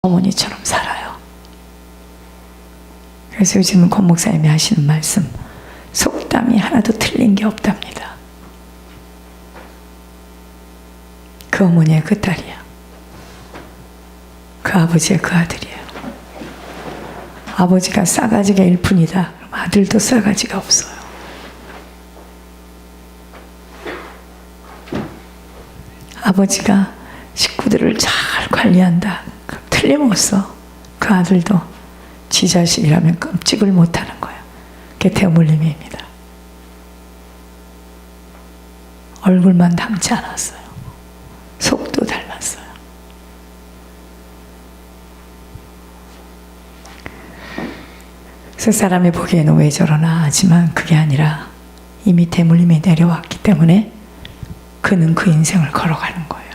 어머니처럼 살아요. 그래서 요즘은 권 목사님이 하시는 말씀, 속담이 하나도 틀린 게 없답니다. 그 어머니의 그 딸이야. 그 아버지의 그 아들이에요. 아버지가 싸가지가 일뿐이다. 그럼 아들도 싸가지가 없어요. 아버지가 식구들을 잘 관리한다. 그럼 틀림없어. 그 아들도 지 자식이라면 끔찍을 못하는 거예요. 그게 대물림입니다. 얼굴만 닮지 않았어요. 속도 닮았어요. 그래서 사람이 보기에는 왜 저러나 하지만 그게 아니라 이미 대물림이 내려왔기 때문에 그는 그 인생을 걸어가는 거예요.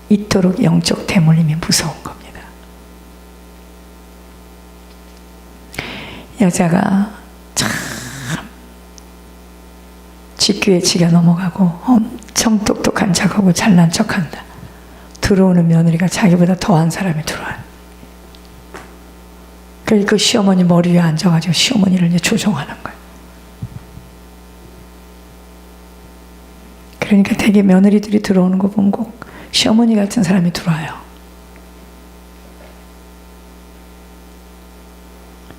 이토록 영적 대물림이 무서운 겁니다. 여자가 참 직귀에 지가 넘어가고 엄청 똑똑한 척하고 잘난 척한다. 들어오는 며느리가 자기보다 더한 사람이 들어와요. 그러니까 그 시어머니 머리 위에 앉아가지고 시어머니를 이제 조종하는 거예요. 그러니까 되게 며느리들이 들어오는 거 보면 꼭 시어머니 같은 사람이 들어와요.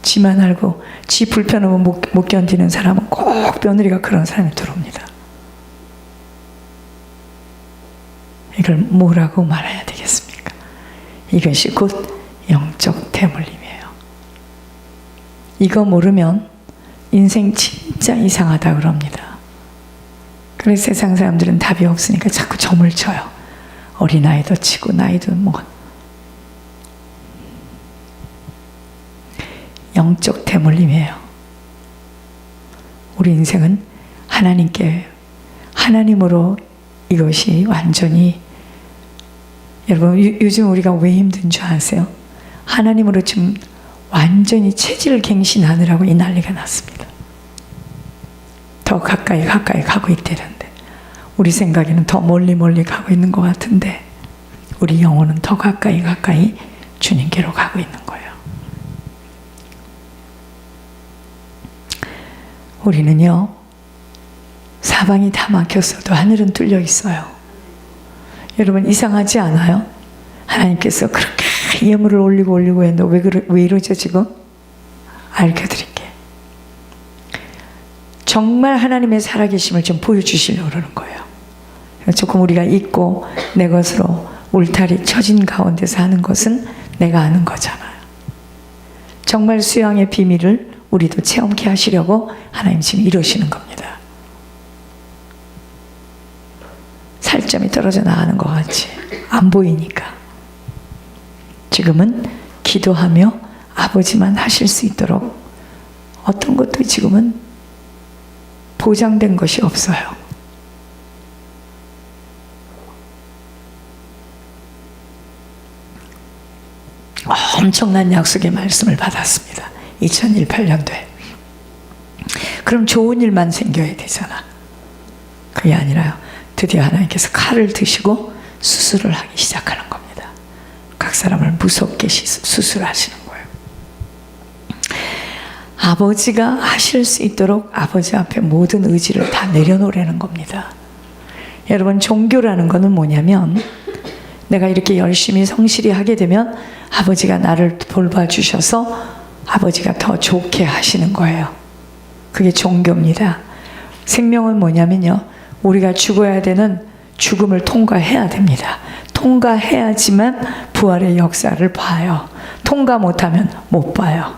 지만 알고 지 불편하면 못 견디는 사람은 꼭 며느리가 그런 사람이 들어옵니다. 이걸 뭐라고 말해야 되겠습니까? 이것이 곧 영적 대물림이에요. 이거 모르면 인생 진짜 이상하다 그럽니다. 그래서 세상 사람들은 답이 없으니까 자꾸 점을 쳐요. 어린아이도 치고 나이도 뭐. 영적 대물림이에요. 우리 인생은 하나님으로 이것이 완전히, 여러분 요즘 우리가 왜 힘든 줄 아세요? 하나님으로 지금 완전히 체질 갱신하느라고 이 난리가 났습니다. 더 가까이 가고 있다는데 우리 생각에는 더 멀리 가고 있는 것 같은데 우리 영혼은 더 가까이 주님께로 가고 있는 거예요. 우리는요, 사방이 다 막혔어도 하늘은 뚫려 있어요. 여러분 이상하지 않아요? 하나님께서 그렇게 예물을 올리고 했는데 왜 이러죠 지금? 알려드릴게요. 정말 하나님의 살아계심을 좀 보여주시려고 그러는 거예요. 조금 우리가 잊고 내 것으로 울타리 쳐진 가운데서 하는 것은 내가 아는 거잖아요. 정말 수양의 비밀을 우리도 체험케 하시려고 하나님 지금 이러시는 겁니다. 살점이 떨어져 나가는 것 같지? 안 보이니까. 지금은 기도하며 아버지만 하실 수 있도록 어떤 것도 지금은 보장된 것이 없어요. 엄청난 약속의 말씀을 받았습니다. 2018년도에. 그럼 좋은 일만 생겨야 되잖아. 그게 아니라요. 드디어 하나님께서 칼을 드시고 수술을 하기 시작하는 겁니다. 각 사람을 무섭게 수술하시는 거예요. 아버지가 하실 수 있도록 아버지 앞에 모든 의지를 다 내려놓으라는 겁니다. 여러분 종교라는 것은 뭐냐면 내가 이렇게 열심히 성실히 하게 되면 아버지가 나를 돌봐주셔서 아버지가 더 좋게 하시는 거예요. 그게 종교입니다. 생명은 뭐냐면요, 우리가 죽어야 되는 죽음을 통과해야 됩니다. 통과해야지만 부활의 역사를 봐요. 통과 못하면 못 봐요.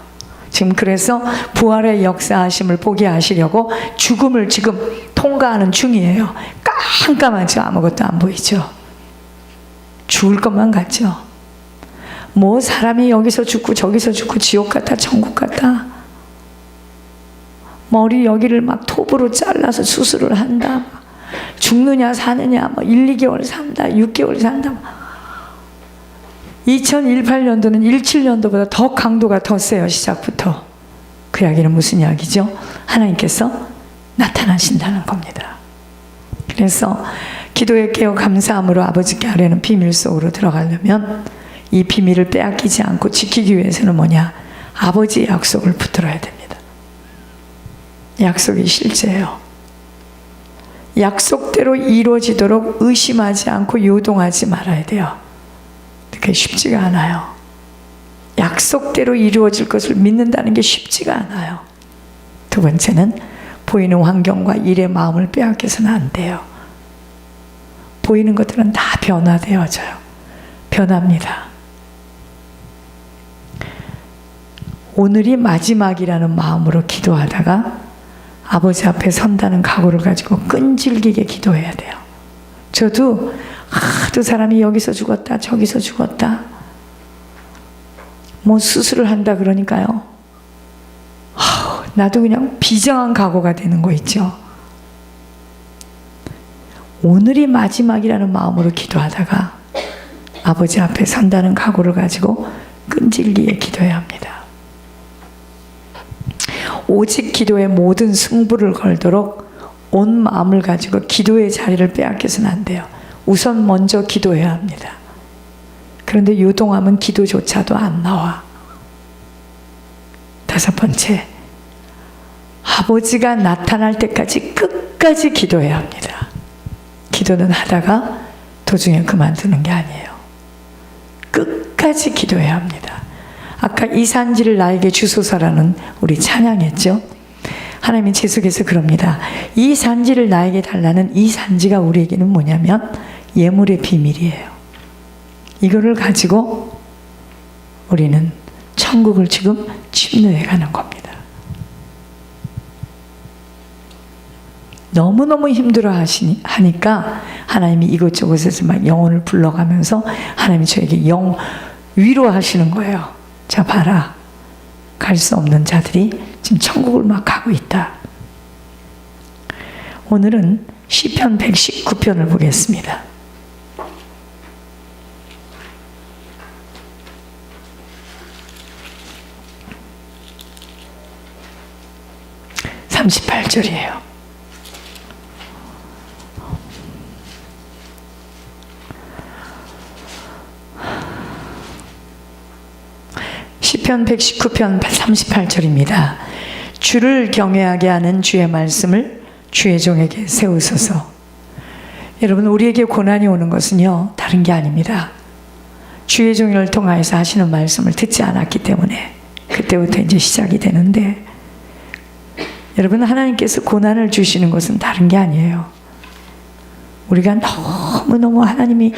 지금 그래서 부활의 역사하심을 보게 하시려고 죽음을 지금 통과하는 중이에요. 깜깜하죠. 아무것도 안 보이죠. 죽을 것만 같죠. 뭐 사람이 여기서 죽고 저기서 죽고 지옥 같다 천국 같다. 머리 여기를 막 톱으로 잘라서 수술을 한다. 죽느냐 사느냐, 뭐 1, 2개월 산다, 6개월 산다. 2018년도는 17년도보다 더 강도가 더 세요. 시작부터. 그 이야기는 무슨 이야기죠? 하나님께서 나타나신다는 겁니다. 그래서 기도에 깨어 감사함으로 아버지께 아뢰는 비밀 속으로 들어가려면 이 비밀을 빼앗기지 않고 지키기 위해서는 뭐냐? 아버지의 약속을 붙들어야 됩니다. 약속이 실제예요. 약속대로 이루어지도록 의심하지 않고 요동하지 말아야 돼요. 그게 쉽지가 않아요. 약속대로 이루어질 것을 믿는다는 게 쉽지가 않아요. 두 번째는 보이는 환경과 일의 마음을 빼앗겨서는 안 돼요. 보이는 것들은 다 변화되어져요. 변합니다. 오늘이 마지막이라는 마음으로 기도하다가 아버지 앞에 선다는 각오를 가지고 끈질기게 기도해야 돼요. 저도 하도 사람이 여기서 죽었다 저기서 죽었다 뭐 수술을 한다 그러니까요, 나도 그냥 비장한 각오가 되는 거 있죠. 오늘이 마지막이라는 마음으로 기도하다가 아버지 앞에 선다는 각오를 가지고 끈질기게 기도해야 합니다. 오직 기도에 모든 승부를 걸도록 온 마음을 가지고 기도의 자리를 빼앗겨서는 안 돼요. 우선 먼저 기도해야 합니다. 그런데 요동하면 기도조차도 안 나와. 다섯 번째, 아버지가 나타날 때까지 끝까지 기도해야 합니다. 기도는 하다가 도중에 그만두는 게 아니에요. 끝까지 기도해야 합니다. 아까 이 산지를 나에게 주소서라는 우리 찬양했죠. 하나님이 제 속에서 그럽니다. 이 산지를 나에게 달라는 이 산지가 우리에게는 뭐냐면 예물의 비밀이에요. 이거를 가지고 우리는 천국을 지금 침노해 가는 겁니다. 너무너무 힘들어 하니까 하나님이 이곳저곳에서 막 영혼을 불러가면서 하나님이 저에게 위로하시는 거예요. 자, 봐라. 갈 수 없는 자들이 지금 천국을 막 가고 있다. 오늘은 시편 119편을 보겠습니다. (38절이에요) 시편 119편 38절입니다. 주를 경외하게 하는 주의 말씀을 주의 종에게 세우소서. 여러분, 우리에게 고난이 오는 것은요, 다른 게 아닙니다. 주의 종을 통하여서 하시는 말씀을 듣지 않았기 때문에 그때부터 이제 시작이 되는데, 여러분, 하나님께서 고난을 주시는 것은 다른 게 아니에요. 우리가 너무너무 하나님이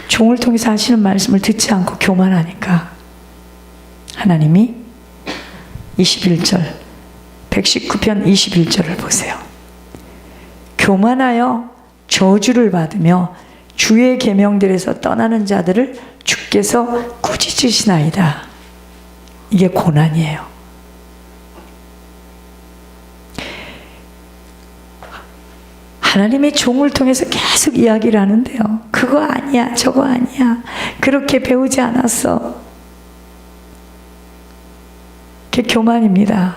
종을 통해서 하시는 말씀을 듣지 않고 교만하니까 하나님이 21절 119편 21절을 보세요. 교만하여 저주를 받으며 주의 계명들에서 떠나는 자들을 주께서 꾸짖으시나이다. 이게 고난이에요. 하나님의 종을 통해서 계속 이야기를 하는데요, 그거 아니야 저거 아니야 그렇게 배우지 않았어. 그게 교만입니다.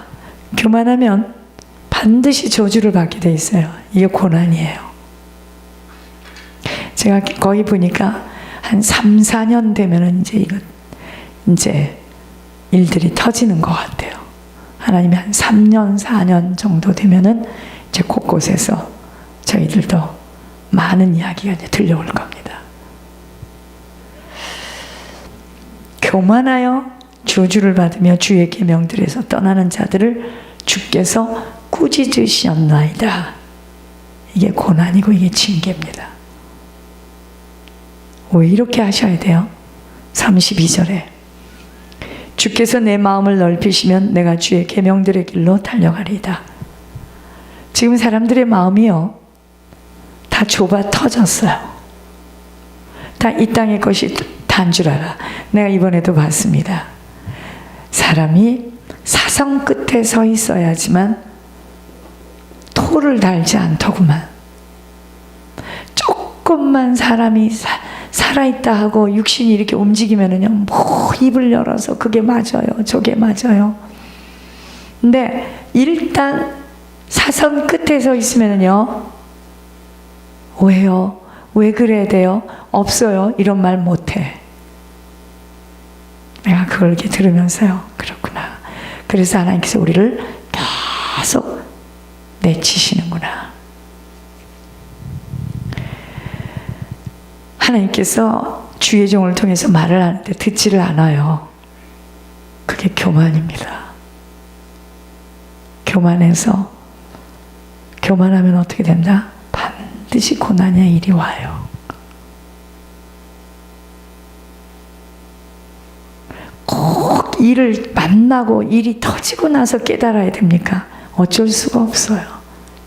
교만하면 반드시 저주를 받게 돼 있어요. 이게 고난이에요. 제가 거의 보니까 한 3, 4년 되면 이제 일들이 터지는 것 같아요. 하나님이 한 3년, 4년 정도 되면은 이제 곳곳에서 저희들도 많은 이야기가 이제 들려올 겁니다. 교만하여 저주를 받으며 주의 계명들에서 떠나는 자들을 주께서 꾸짖으셨나이다. 이게 고난이고 이게 징계입니다. 왜 이렇게 하셔야 돼요? 32절에 주께서 내 마음을 넓히시면 내가 주의 계명들의 길로 달려가리이다. 지금 사람들의 마음이요, 다 좁아 터졌어요. 다 이 땅의 것이 단 줄 알아. 내가 이번에도 봤습니다. 사람이 사성 끝에 서 있어야지만 토를 달지 않더구만. 조금만 사람이 살아있다 하고 육신이 이렇게 움직이면은요, 뭐 입을 열어서 그게 맞아요 저게 맞아요. 근데 일단 사선 끝에 서 있으면은요, 왜요? 왜 그래야 돼요? 없어요. 이런 말 못해. 내가 그걸 이렇게 들으면서요. 그렇구나. 그래서 하나님께서 우리를 계속 내치시는구나. 하나님께서 주의 종을 통해서 말을 하는데 듣지를 않아요. 그게 교만입니다. 교만하면 어떻게 된다? 반드시 고난의 일이 와요. 꼭 일을 만나고 일이 터지고 나서 깨달아야 됩니까? 어쩔 수가 없어요.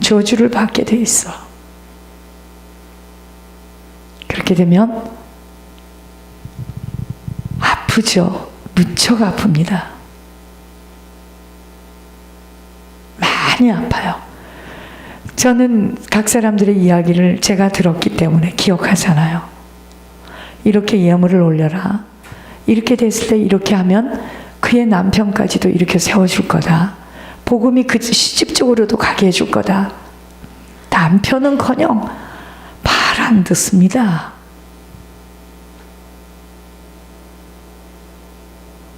저주를 받게 돼 있어. 그렇게 되면 아프죠. 무척 아픕니다. 많이 아파요. 저는 각 사람들의 이야기를 제가 들었기 때문에 기억하잖아요. 이렇게 예물을 올려라. 이렇게 됐을 때 이렇게 하면 그의 남편까지도 이렇게 세워줄 거다. 복음이 그 시집 쪽으로도 가게 해줄 거다. 남편은커녕 말 안 듣습니다.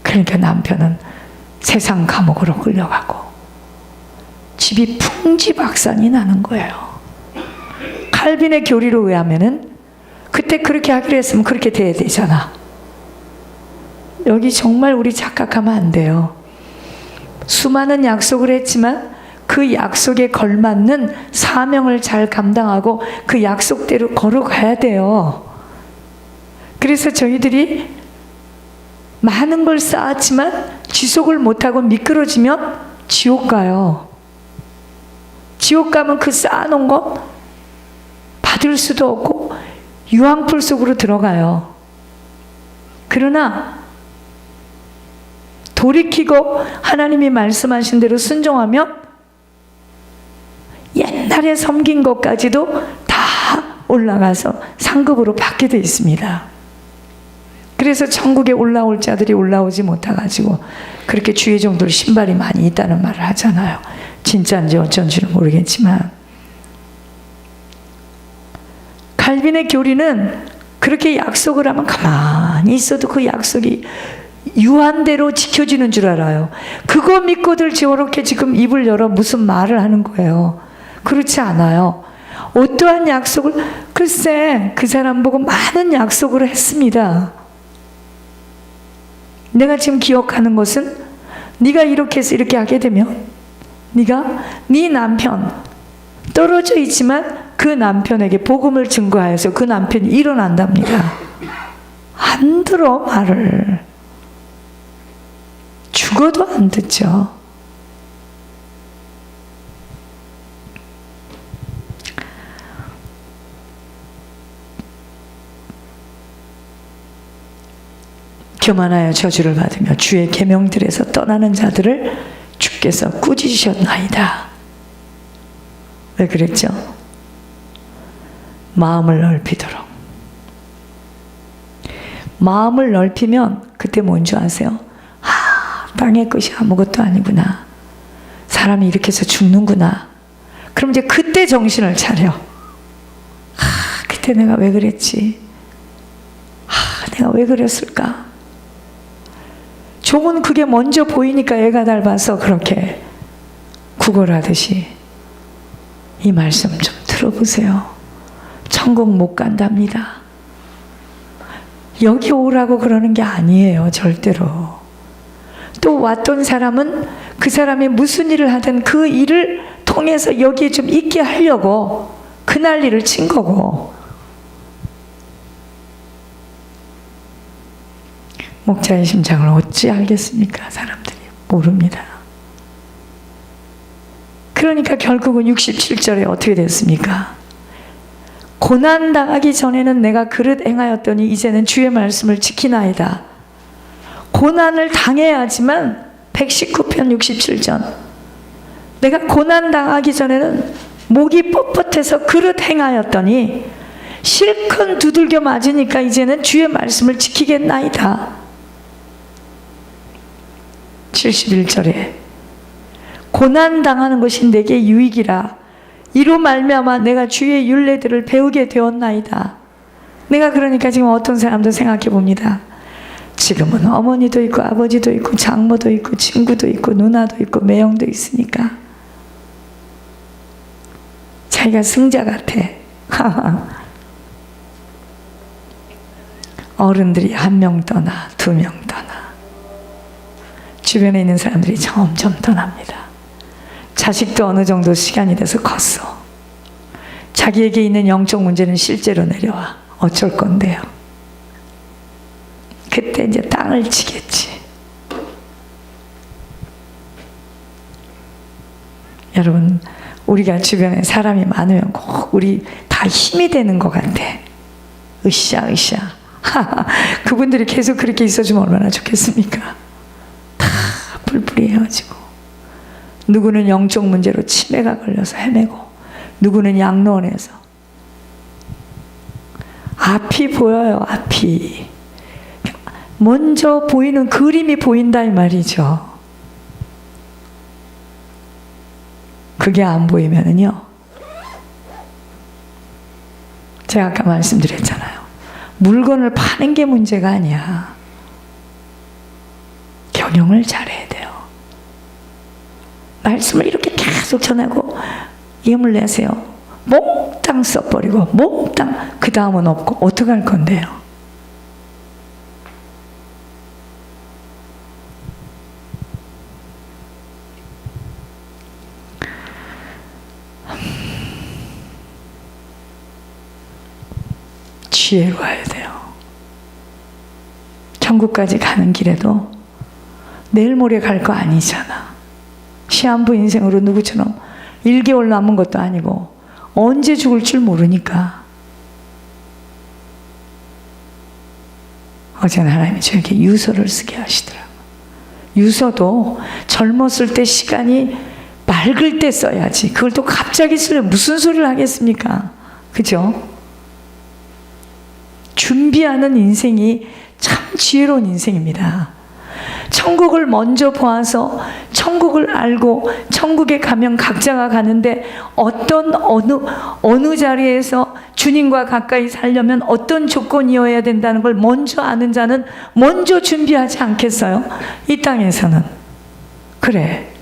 그러니까 남편은 세상 감옥으로 끌려가고 집이 풍지박산이 나는 거예요. 칼빈의 교리로 의하면은 그때 그렇게 하기로 했으면 그렇게 돼야 되잖아. 여기 정말 우리 착각하면 안 돼요. 수많은 약속을 했지만 그 약속에 걸맞는 사명을 잘 감당하고 그 약속대로 걸어가야 돼요. 그래서 저희들이 많은 걸 쌓았지만 지속을 못하고 미끄러지면 지옥 가요. 지옥 가면 그 쌓아놓은 거 받을 수도 없고 유황불 속으로 들어가요. 그러나 돌이키고 하나님이 말씀하신 대로 순종하면 옛날에 섬긴 것까지도 다 올라가서 상급으로 받게 돼 있습니다. 그래서 천국에 올라올 자들이 올라오지 못해가지고 그렇게 주의 종들 신발이 많이 있다는 말을 하잖아요. 진짜인지 어쩐지는 모르겠지만 칼빈의 교리는 그렇게 약속을 하면 가만히 있어도 그 약속이 유한대로 지켜지는 줄 알아요. 그거 믿고들 저렇게 지금 입을 열어 무슨 말을 하는 거예요. 그렇지 않아요. 어떠한 약속을, 글쎄 그 사람 보고 많은 약속을 했습니다. 내가 지금 기억하는 것은 네가 이렇게 해서 이렇게 하게 되면 네가 네 남편 떨어져 있지만 그 남편에게 복음을 증거하여서 그 남편이 일어난답니다. 안 들어 말을. 죽어도 안 듣죠. 교만하여 저주를 받으며 주의 계명들에서 떠나는 자들을 주께서 꾸짖으셨나이다. 왜 그랬죠? 마음을 넓히도록. 마음을 넓히면 그때 뭔지 아세요? 땅의 것이 아무것도 아니구나. 사람이 이렇게 해서 죽는구나. 그럼 이제 그때 정신을 차려. 그때 내가 왜 그랬지? 내가 왜 그랬을까? 종은 그게 먼저 보이니까 애가 닮아서 그렇게 구걸하듯이 이 말씀 좀 들어보세요. 천국 못 간답니다. 여기 오라고 그러는 게 아니에요. 절대로. 또 왔던 사람은 그 사람이 무슨 일을 하든 그 일을 통해서 여기에 좀 있게 하려고 그 난리를 친 거고, 목자의 심장을 어찌 알겠습니까? 사람들이 모릅니다. 그러니까 결국은 67절에 어떻게 됐습니까? 고난당하기 전에는 내가 그릇 행하였더니 이제는 주의 말씀을 지키나이다. 고난을 당해야지만 119편 67전 내가 고난당하기 전에는 목이 뻣뻣해서 그릇 행하였더니 실컷 두들겨 맞으니까 이제는 주의 말씀을 지키겠나이다. 71절에 고난당하는 것이 내게 유익이라 이로 말미암아 내가 주의 율례들을 배우게 되었나이다. 내가 그러니까 지금 어떤 사람도 생각해 봅니다. 지금은 어머니도 있고 아버지도 있고 장모도 있고 친구도 있고 누나도 있고 매형도 있으니까 자기가 승자 같아. 어른들이 한 명 떠나 두 명 떠나 주변에 있는 사람들이 점점 떠납니다. 자식도 어느 정도 시간이 돼서 컸어. 자기에게 있는 영적 문제는 실제로 내려와. 어쩔 건데요. 그때 이제 땅을 치겠지. 여러분, 우리가 주변에 사람이 많으면 꼭 우리 다 힘이 되는 것 같아. 으쌰. 그분들이 계속 그렇게 있어주면 얼마나 좋겠습니까? 다 뿔뿔이 헤어지고, 누구는 영적 문제로 치매가 걸려서 헤매고, 누구는 양로원에서 앞이 보여요. 앞이 먼저 보이는 그림이 보인다 이 말이죠. 그게 안 보이면은요, 제가 아까 말씀드렸잖아요. 물건을 파는 게 문제가 아니야. 경영을 잘해야 돼요. 말씀을 이렇게 계속 전하고 예물 내세요. 몽땅 써버리고 몽땅 그 다음은 없고 어떻게 할 건데요? 지혜로워야 돼요. 천국까지 가는 길에도 내일 모레 갈 거 아니잖아. 시한부 인생으로 누구처럼 1개월 남은 것도 아니고 언제 죽을 줄 모르니까. 어제는 하나님이 저에게 유서를 쓰게 하시더라고요. 유서도 젊었을 때 시간이 맑을 때 써야지. 그걸 또 갑자기 쓰면 무슨 소리를 하겠습니까? 그죠? 준비하는 인생이 참 지혜로운 인생입니다. 천국을 먼저 보아서 천국을 알고 천국에 가면 각자가 가는데 어느 자리에서 주님과 가까이 살려면 어떤 조건이어야 된다는 걸 먼저 아는 자는 먼저 준비하지 않겠어요? 이 땅에서는. 그래,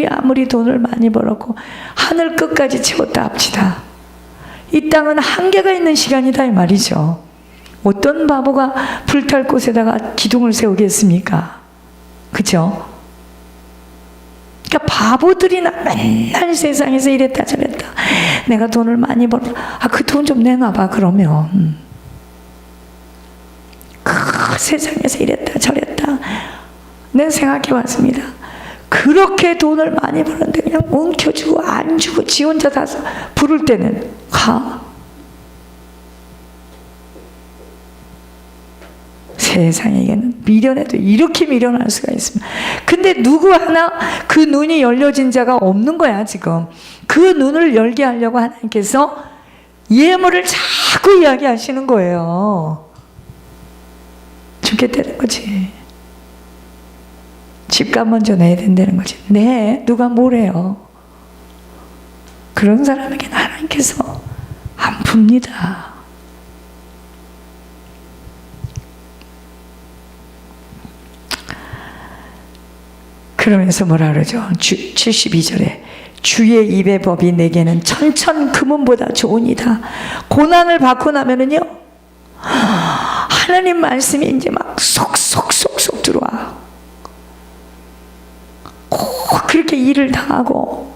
아무리 돈을 많이 벌었고 하늘 끝까지 채웠다 합시다. 이 땅은 한계가 있는 시간이다 이 말이죠. 어떤 바보가 불탈 곳에다가 기둥을 세우겠습니까? 그죠? 그러니까 바보들이나 맨날 세상에서 이랬다 저랬다. 내가 돈을 많이 벌어. 그 돈 좀 내놔봐 그러면. 세상에서 이랬다 저랬다. 내가 생각해 왔습니다. 그렇게 돈을 많이 버는데 그냥 뭉켜주고 안 주고 지 혼자 다 부를 때는 가. 세상에게는 미련해도 이렇게 미련할 수가 있습니다. 근데 누구 하나 그 눈이 열려진 자가 없는 거야 지금. 그 눈을 열게 하려고 하나님께서 예물을 자꾸 이야기하시는 거예요. 죽겠다는 거지. 집값 먼저 내야 된다는 거지. 네, 누가 뭐래요. 그런 사람에게는 하나님께서 안 풉니다. 그러면서 뭐라 그러죠? 72절에 주의 입의 법이 내게는 천천 금은보다 좋으니다. 고난을 받고 나면은요, 하나님 말씀이 이제 막 속속속속 들어와. 꼭 그렇게 일을 당하고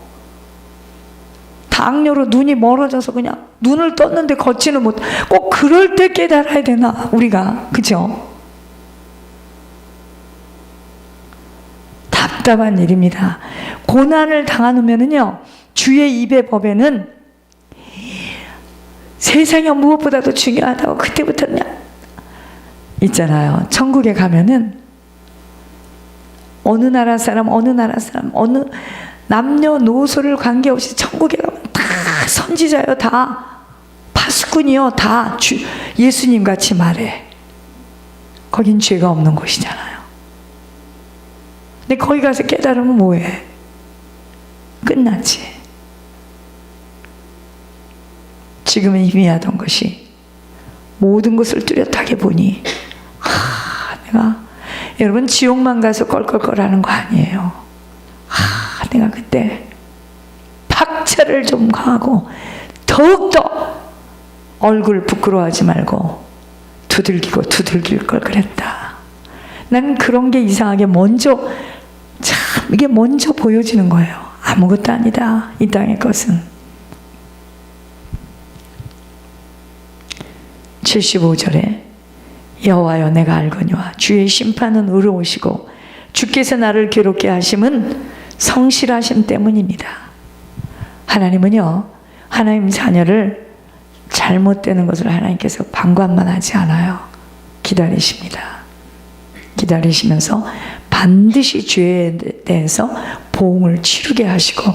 당뇨로 눈이 멀어져서 그냥 눈을 떴는데 걷지는 못. 꼭 그럴 때 깨달아야 되나 우리가. 그죠? 답답한 일입니다. 고난을 당하면은요, 주의 입의 법에는 세상이 무엇보다도 중요하다고. 그때부터 그냥 있잖아요. 천국에 가면은 어느 나라 사람 어느 남녀노소를 관계없이 천국에 가면 다 선지자요, 다 파수꾼이요, 다 예수님 같이 말해. 거긴 죄가 없는 곳이잖아요. 근데 거기 가서 깨달으면 뭐해? 끝났지. 지금은 희미하던 것이 모든 것을 뚜렷하게 보니 내가 여러분 지옥만 가서 껄껄껄하는 거 아니에요. 내가 그때 박차를 좀 가하고 더욱더 얼굴 부끄러워하지 말고 두들기고 두들길 걸 그랬다. 난 그런 게 이상하게 먼저 이게 먼저 보여지는 거예요. 아무것도 아니다 이 땅의 것은. 75절에 여호와여 내가 알거니와 주의 심판은 의로우시고 주께서 나를 괴롭게 하심은 성실하심 때문입니다. 하나님은요 하나님 자녀를 잘못되는 것을 하나님께서 방관만 하지 않아요. 기다리십니다. 기다리시면서 반드시 죄에 대해서 보응을 치르게 하시고,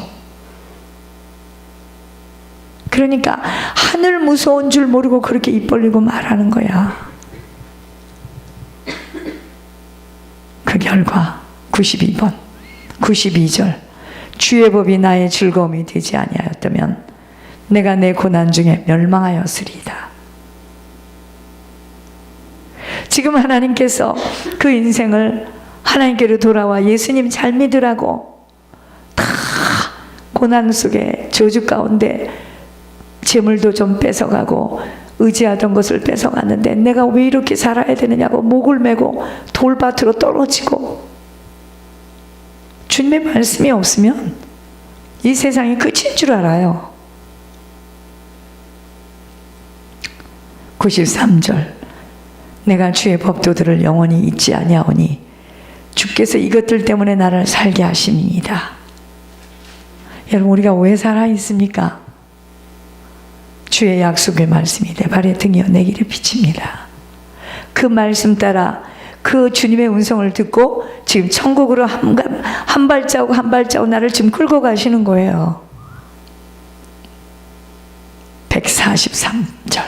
그러니까 하늘 무서운 줄 모르고 그렇게 입 벌리고 말하는 거야. 그 결과 92번 92절 주의 법이 나의 즐거움이 되지 아니하였다면 내가 내 고난 중에 멸망하였으리이다. 지금 하나님께서 그 인생을 하나님께로 돌아와 예수님 잘 믿으라고 다 고난 속에 저주 가운데 재물도 좀 뺏어가고 의지하던 것을 뺏어갔는데 내가 왜 이렇게 살아야 되느냐고 목을 메고 돌밭으로 떨어지고, 주님의 말씀이 없으면 이 세상이 끝인 줄 알아요. 93절 내가 주의 법도들을 영원히 잊지 아니하오니 주께서 이것들 때문에 나를 살게 하심이니이다. 여러분 우리가 왜 살아있습니까? 주의 약속의 말씀이 내 발의 등이여 내 길을 비칩니다. 그 말씀 따라 그 주님의 음성을 듣고 지금 천국으로 한 발자국 한 발자국 나를 지금 끌고 가시는 거예요. 143절